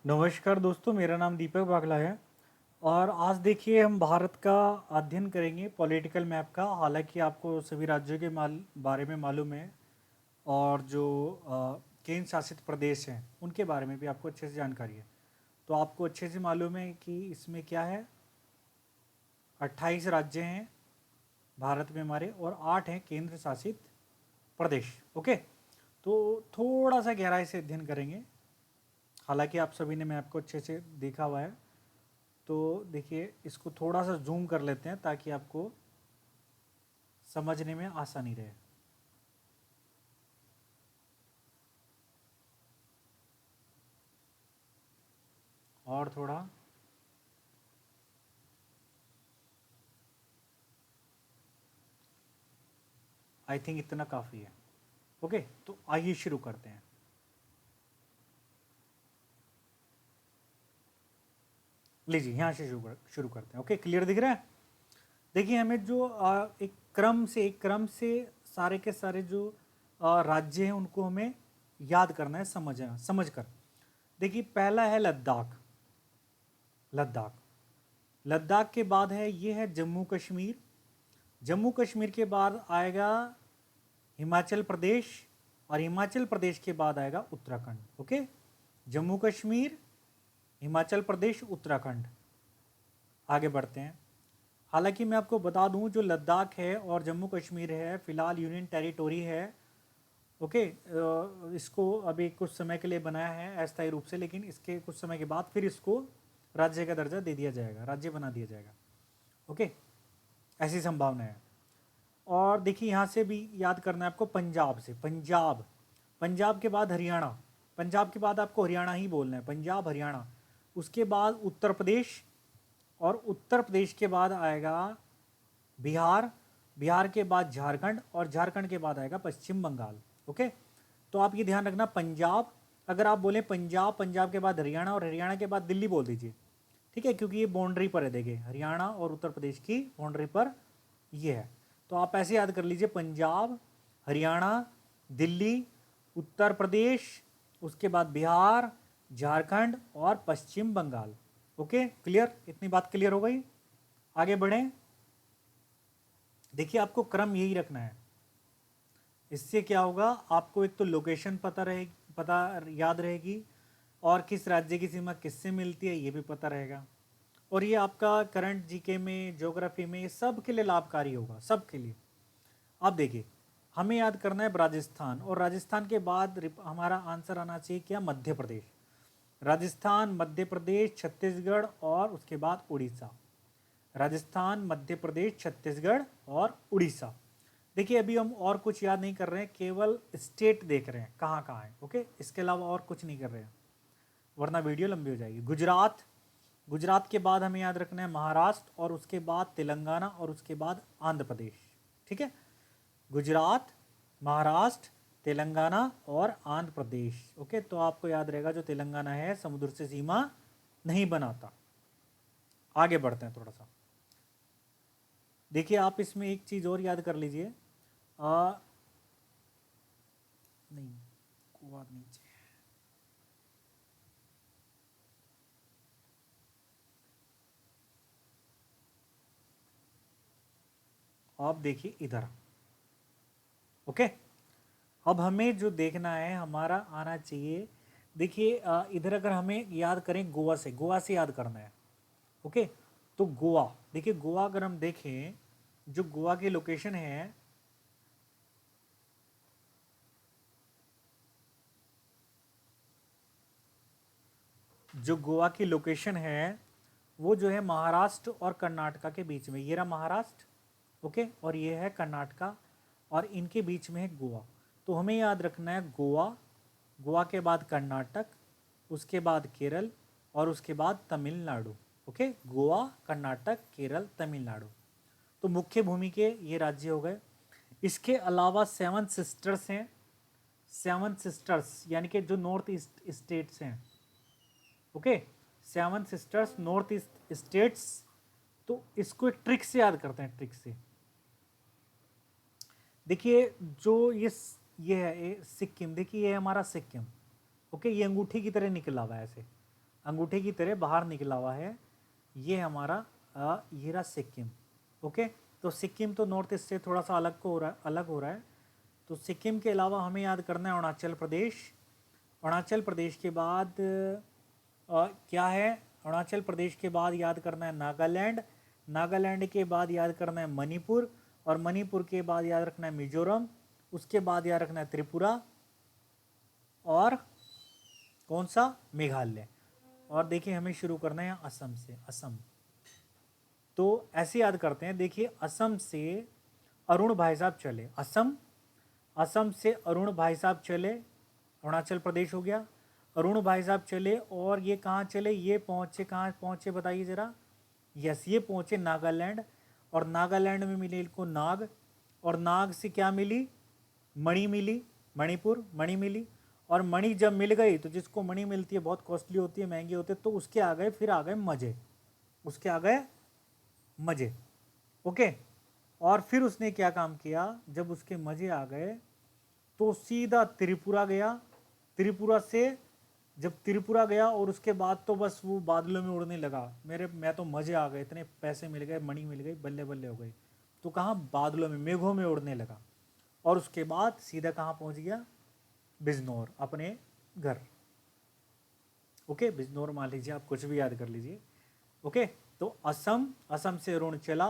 नमस्कार दोस्तों, मेरा नाम दीपक बागला है। और आज देखिए हम भारत का अध्ययन करेंगे पॉलिटिकल मैप का। हालांकि आपको सभी राज्यों के बारे में मालूम है, और जो केंद्र शासित प्रदेश हैं उनके बारे में भी आपको अच्छे से जानकारी है। तो आपको अच्छे से मालूम है कि इसमें क्या है, 28 राज्य हैं भारत में हमारे, और 8 हैं केंद्र शासित प्रदेश। ओके, तो थोड़ा सा गहराई से अध्ययन करेंगे। हालांकि आप सभी ने मैप को अच्छे से देखा हुआ है। तो देखिए, इसको थोड़ा सा जूम कर लेते हैं ताकि आपको समझने में आसानी रहे। और थोड़ा, आई थिंक इतना काफ़ी है। ओके, तो आइए शुरू करते हैं। लीजिए, यहाँ से शुरू करते हैं। ओके, क्लियर दिख रहा है? देखिए, हमें जो एक क्रम से सारे के सारे जो राज्य हैं उनको हमें याद करना है, समझ कर। देखिए, पहला है लद्दाख। लद्दाख लद्दाख के बाद है, ये है जम्मू कश्मीर। जम्मू कश्मीर के बाद आएगा हिमाचल प्रदेश, और हिमाचल प्रदेश के बाद आएगा उत्तराखंड। ओके, जम्मू कश्मीर, हिमाचल प्रदेश, उत्तराखंड। आगे बढ़ते हैं। हालांकि मैं आपको बता दूं, जो लद्दाख है और जम्मू कश्मीर है फिलहाल यूनियन टेरिटोरी है। ओके, इसको अभी कुछ समय के लिए बनाया है अस्थायी रूप से, लेकिन इसके कुछ समय के बाद फिर इसको राज्य का दर्जा दे दिया जाएगा, राज्य बना दिया जाएगा। ओके, ऐसी संभावना है। और देखिए, यहाँ से भी याद करना है आपको, पंजाब से। पंजाब के बाद हरियाणा। पंजाब के बाद आपको हरियाणा ही बोलना है, पंजाब हरियाणा। उसके बाद उत्तर प्रदेश, और उत्तर प्रदेश के बाद आएगा बिहार। बिहार के बाद झारखंड, और झारखंड के बाद आएगा पश्चिम बंगाल। ओके, तो आप ये ध्यान रखना, पंजाब, अगर आप बोले पंजाब, पंजाब के बाद हरियाणा, और हरियाणा के बाद दिल्ली बोल दीजिए। ठीक है, क्योंकि ये बाउंड्री पर है। देखिए, हरियाणा और उत्तर प्रदेश की बाउंड्री पर ये है। तो आप ऐसे याद कर लीजिए, पंजाब, हरियाणा, दिल्ली, उत्तर प्रदेश, उसके बाद बिहार, झारखंड और पश्चिम बंगाल। Okay, clear? इतनी बात क्लियर हो गई? आगे बढ़ें। देखिए, आपको क्रम यही रखना है। इससे क्या होगा, आपको एक तो लोकेशन पता याद रहेगी, और किस राज्य की सीमा किससे मिलती है ये भी पता रहेगा। और ये आपका करंट जीके में, ज्योग्राफी में, सब के लिए लाभकारी होगा, सब के लिए। अब देखिए, हमें याद करना है राजस्थान, और राजस्थान के बाद हमारा आंसर आना चाहिए क्या, मध्य प्रदेश। राजस्थान, मध्य प्रदेश, छत्तीसगढ़, और उसके बाद उड़ीसा। राजस्थान, मध्य प्रदेश, छत्तीसगढ़ और उड़ीसा। देखिए, अभी हम और कुछ याद नहीं कर रहे हैं, केवल स्टेट देख रहे हैं कहाँ कहाँ है। ओके, इसके अलावा और कुछ नहीं कर रहे हैं, वरना वीडियो लंबी हो जाएगी। गुजरात, गुजरात के बाद हमें याद रखना है महाराष्ट्र, और उसके बाद तेलंगाना, और उसके बाद आंध्र प्रदेश। ठीक है, गुजरात, महाराष्ट्र, तेलंगाना और आंध्र प्रदेश। ओके, तो आपको याद रहेगा जो तेलंगाना है समुद्र से सीमा नहीं बनाता। आगे बढ़ते हैं थोड़ा सा। देखिए, आप इसमें एक चीज और याद कर लीजिए। नहीं, गोवा नीचे। आप देखिए इधर। ओके, अब हमें जो देखना है, हमारा आना चाहिए। देखिए, इधर अगर हमें याद करें, गोवा से याद करना है। ओके, तो गोवा, देखिए गोवा अगर हम देखें, जो गोवा की लोकेशन है, जो गोवा की लोकेशन है वो जो है महाराष्ट्र और कर्नाटका के बीच में। ये रहा महाराष्ट्र, ओके, और ये है कर्नाटका, और इनके बीच में है गोवा। तो हमें याद रखना है गोवा, गोवा के बाद कर्नाटक, उसके बाद केरल, और उसके बाद तमिलनाडु। ओके, गोवा, कर्नाटक, केरल, तमिलनाडु। तो मुख्य भूमि के ये राज्य हो गए। इसके अलावा 7 सिस्टर्स हैं। 7 सिस्टर्स यानी कि जो नॉर्थ ईस्ट स्टेट्स हैं। Okay, 7 sisters north east states. तो इसको एक ट्रिक से याद करते हैं, ट्रिक से। देखिए, जो ये है, ये सिक्किम। देखिए, ये हमारा सिक्किम। ओके, ये अंगूठी की तरह निकला हुआ है ऐसे। अंगूठे की तरह बाहर निकला हुआ है, ये हमारा ये रहा सिक्किम। ओके, तो सिक्किम तो नॉर्थ ईस्ट से थोड़ा सा अलग हो रहा है। तो सिक्किम के अलावा हमें याद करना है अरुणाचल प्रदेश। अरुणाचल प्रदेश के बाद क्या है, अरुणाचल प्रदेश के बाद याद करना है नागालैंड। नागालैंड के बाद याद करना है मणिपुर, और मणिपुर के बाद याद रखना है मिजोरम। उसके बाद याद रखना है त्रिपुरा, और कौन सा, मेघालय। और देखिए हमें शुरू करना है असम से, असम। तो ऐसे याद करते हैं, देखिए असम से अरुण भाई साहब चले, असम, असम से अरुण भाई साहब चले, अरुणाचल प्रदेश हो गया। अरुण भाई साहब चले और ये कहाँ चले, ये पहुँचे, कहाँ पहुँचे बताइए ज़रा। यस, ये पहुँचे नागालैंड, और नागालैंड में मिले इनको नाग, और नाग से क्या मिली, मणि मिली, मणिपुर, मणि मिली। और मणि जब मिल गई तो जिसको मणि मिलती है बहुत कॉस्टली होती है, महंगी होती है, तो उसके आ गए, फिर आ गए मजे, उसके आ गए मजे। ओके, और फिर उसने क्या काम किया, जब उसके मजे आ गए तो सीधा त्रिपुरा गया। त्रिपुरा से जब त्रिपुरा गया और उसके बाद तो बस वो बादलों में उड़ने लगा, मैं तो मजे आ गए, इतने पैसे मिल गए, मणि मिल गई, बल्ले बल्ले हो गई। तो कहाँ, बादलों में, मेघों में उड़ने लगा। और उसके बाद सीधा कहाँ पहुँच गया, बिजनौर, अपने घर। ओके, बिजनौर मान लीजिए, आप कुछ भी याद कर लीजिए। ओके, तो असम, असम से अरुण चला,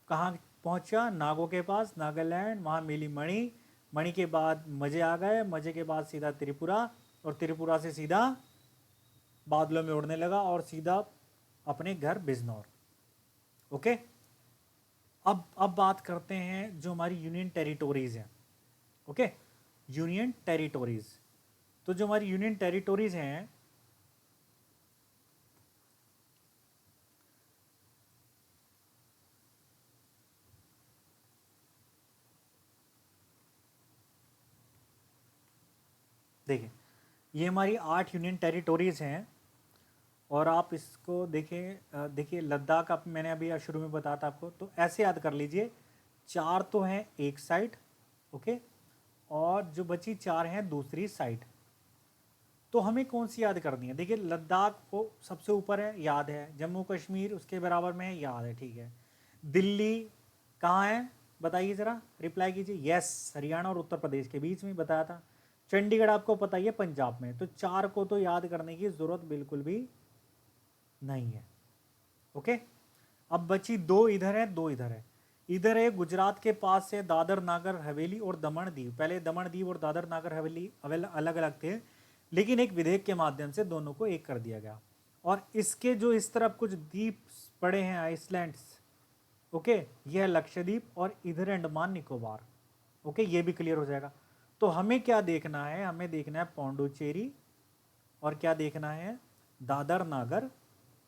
कहाँ पहुँचा, नागों के पास, नागालैंड, वहाँ मिली मणि, मणि के बाद मजे आ गए, मजे के बाद सीधा त्रिपुरा, और त्रिपुरा से सीधा बादलों में उड़ने लगा, और सीधा अपने घर बिजनौर। ओके, अब बात करते हैं जो हमारी यूनियन टेरिटोरीज हैं। ओके, यूनियन टेरिटोरीज, तो जो हमारी यूनियन टेरिटोरीज हैं, देखिए ये हमारी 8 यूनियन टेरिटोरीज हैं। और आप इसको देखें, देखिए लद्दाख, आप मैंने अभी शुरू में बताया था आपको, तो ऐसे याद कर लीजिए, 4 तो हैं एक साइड, ओके, और जो बची 4 हैं दूसरी साइड। तो हमें कौन सी याद करनी है, देखिए लद्दाख को सबसे ऊपर है, याद है, जम्मू कश्मीर उसके बराबर में है, याद है, ठीक है। दिल्ली कहाँ है बताइए ज़रा, रिप्लाई कीजिए। यस, हरियाणा और उत्तर प्रदेश के बीच में बताया था। चंडीगढ़ आपको पता ही है, पंजाब में। तो 4 को तो याद करने की ज़रूरत बिल्कुल भी नहीं है। ओके, अब बची 2 इधर है, 2 इधर है। इधर है गुजरात के पास से दादर नागर हवेली और दमन दीव। पहले दमन दीव और दादर नागर हवेली अलग अलग थे, लेकिन एक विधेयक के माध्यम से दोनों को एक कर दिया गया। और इसके जो इस तरफ कुछ द्वीप पड़े हैं, आइसलैंड्स, ओके, यह लक्षद्वीप, और इधर अंडमान निकोबार। ओके, ये भी क्लियर हो जाएगा। तो हमें क्या देखना है, हमें देखना है पौंडुचेरी, और क्या देखना है, दादर नागर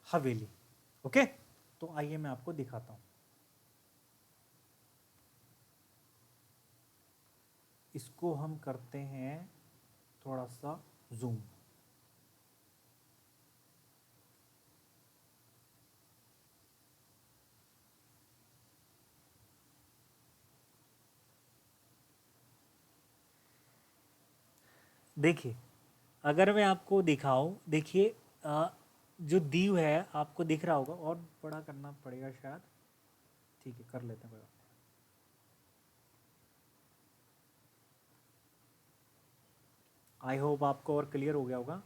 हवेली। ओके, तो आइए मैं आपको दिखाता हूं। इसको हम करते हैं थोड़ा सा जूम। देखिए अगर मैं आपको दिखाऊं, देखिए जो दीव है आपको दिख रहा होगा, और बड़ा करना पड़ेगा शायद, ठीक है कर लेते हैं। आई होप आपको और क्लियर हो गया होगा।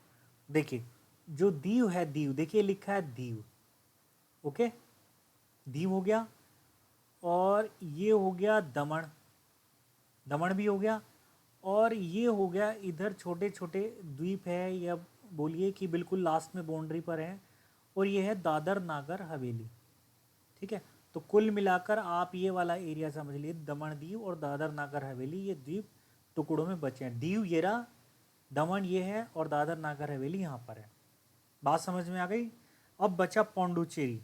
देखिए जो दीव है, दीव देखिए लिखा है दीव, ओके, दीव हो गया, और ये हो गया दमन, दमन भी हो गया, और ये हो गया इधर छोटे छोटे द्वीप है, या बोलिए कि बिल्कुल लास्ट में बाउंड्री पर है, और ये है दादर नागर हवेली। ठीक है, तो कुल मिलाकर आप ये वाला एरिया समझ लिए, दमन दीव और दादर नागर हवेली, ये द्वीप टुकड़ों में बचे हैं। दीव ये रहा, दमन ये है, और दादर नागर हवेली यहाँ पर है। बात समझ में आ गई। अब बचा पौंडुचेरी।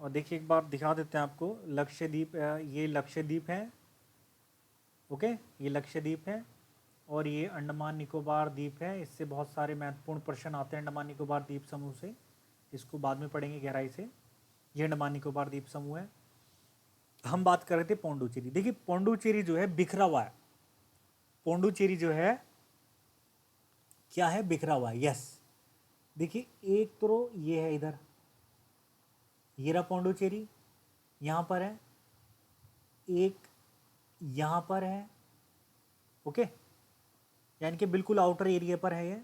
और देखिए एक बार दिखा देते हैं आपको, लक्षद्वीप, ये लक्षद्वीप है, ओके, ये लक्षद्वीप है, और ये अंडमान निकोबार द्वीप है। इससे बहुत सारे महत्वपूर्ण प्रश्न आते हैं अंडमान निकोबार द्वीप समूह से, इसको बाद में पढ़ेंगे गहराई से। ये अंडमान निकोबार द्वीप समूह है। हम बात कर रहे थे पौंडुचेरी। देखिए पौंडुचेरी जो है बिखरा हुआ है, पौंडुचेरी जो है क्या है, बिखरा हुआ है। यस, देखिए एक तो ये है इधर, ये रहा पौंडुचेरी, यहाँ पर है एक, यहाँ पर है, ओके, यानी कि बिल्कुल आउटर एरिया पर है ये।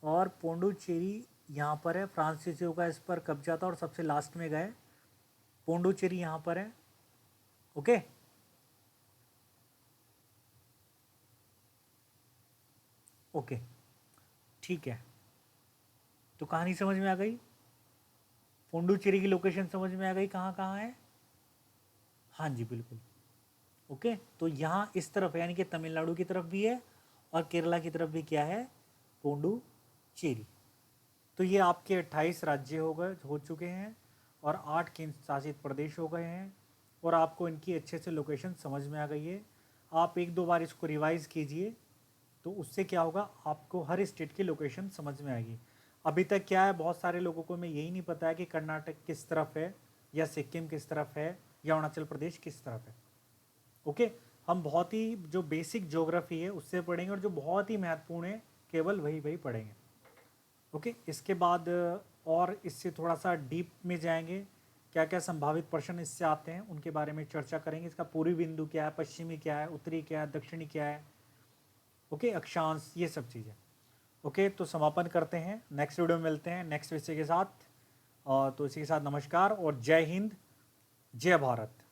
और पौंडुचेरी यहाँ पर है, फ्रांसीसियों का इस पर कब्जा था और सबसे लास्ट में गए। पौंडुचेरी यहाँ पर है, ओके। ओके ठीक है, तो कहानी समझ में आ गई, पौंडुचेरी की लोकेशन समझ में आ गई कहाँ कहाँ है। हाँ जी बिल्कुल, ओके। तो यहाँ इस तरफ है, यानी कि तमिलनाडु की तरफ भी है और केरला की तरफ भी क्या है, पौंडुचेरी। तो ये आपके 28 राज्य हो चुके हैं और 8 केंद्र शासित प्रदेश हो गए हैं, और आपको इनकी अच्छे से लोकेशन समझ में आ गई है। आप एक दो बार इसको रिवाइज़ कीजिए, तो उससे क्या होगा, आपको हर स्टेट की लोकेशन समझ में आएगी। अभी तक क्या है, बहुत सारे लोगों को मैं यही नहीं पता है कि कर्नाटक किस तरफ है, या सिक्किम किस तरफ है, या अरुणाचल प्रदेश किस तरफ है, ओके। हम बहुत ही जो बेसिक ज्योग्राफी है उससे पढ़ेंगे, और जो बहुत ही महत्वपूर्ण है केवल वही वही पढ़ेंगे, ओके। इसके बाद और इससे थोड़ा सा डीप में जाएंगे, क्या क्या संभावित प्रश्न इससे आते हैं उनके बारे में चर्चा करेंगे। इसका पूर्वी बिंदु क्या है, पश्चिमी क्या है, उत्तरी क्या है, दक्षिणी क्या है, ओके, अक्षांश, ये सब चीज़ें, ओके। तो समापन करते हैं, नेक्स्ट वीडियो में मिलते हैं नेक्स्ट विषय के साथ। और तो इसी के साथ नमस्कार और जय हिंद, जय भारत।